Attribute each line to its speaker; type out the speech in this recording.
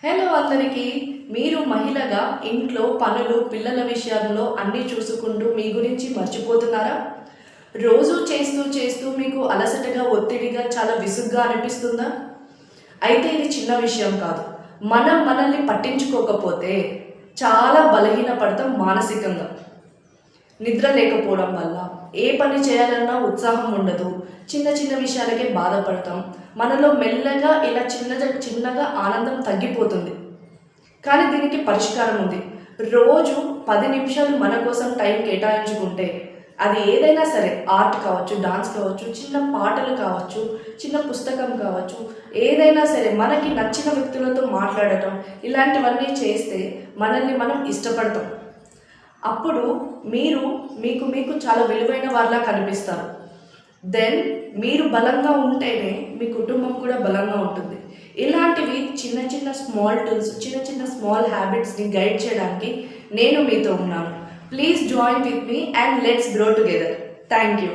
Speaker 1: Hello అందరికీ. మీరు మహిళగా ఇంట్లో పనులు, పిల్లల విషయంలో అన్నీ చూసుకుంటూ మీ గురించి మర్చిపోతున్నారా? రోజు చేస్తూ చేస్తూ మీకు అలసటగా, ఒత్తిడిగా, చాలా విసుగ్గా అనిపిస్తుందా? అయితే ఇది చిన్న విషయం కాదు. మనం మనల్ని పట్టించుకోకపోతే చాలా బలహీనపడతాం మానసికంగా. నిద్ర లేకపోవడం వల్ల ఏ పని చేయాలన్నా ఉత్సాహం ఉండదు. చిన్న చిన్న విషయాలకే బాధపడతాం. మనలో మెల్లగా ఇలా చిన్నగా ఆనందం తగ్గిపోతుంది. కానీ దీనికి పరిష్కారం ఉంది. రోజు 10 నిమిషాలు మన కోసం టైం కేటాయించుకుంటే, అది ఏదైనా సరే, ఆర్ట్ కావచ్చు, డాన్స్ కావచ్చు, చిన్న పాటలు కావచ్చు, చిన్న పుస్తకం కావచ్చు, ఏదైనా సరే మనకి నచ్చిన వ్యక్తులతో మాట్లాడటం, ఇలాంటివన్నీ చేస్తే మనల్ని మనం ఇష్టపడతాం. అప్పుడు మీరు మీకు మీకు చాలా విలువైన వారిలా కనిపిస్తారు. దెన్ మీరు బలంగా ఉంటేనే మీ కుటుంబం కూడా బలంగా ఉంటుంది. ఇలాంటివి చిన్న చిన్న స్మాల్ టూల్స్, చిన్న చిన్న స్మాల్ హ్యాబిట్స్ని గైడ్ చేయడానికి నేను మీతో ఉన్నాను. Please join with me and let's grow together. Thank you.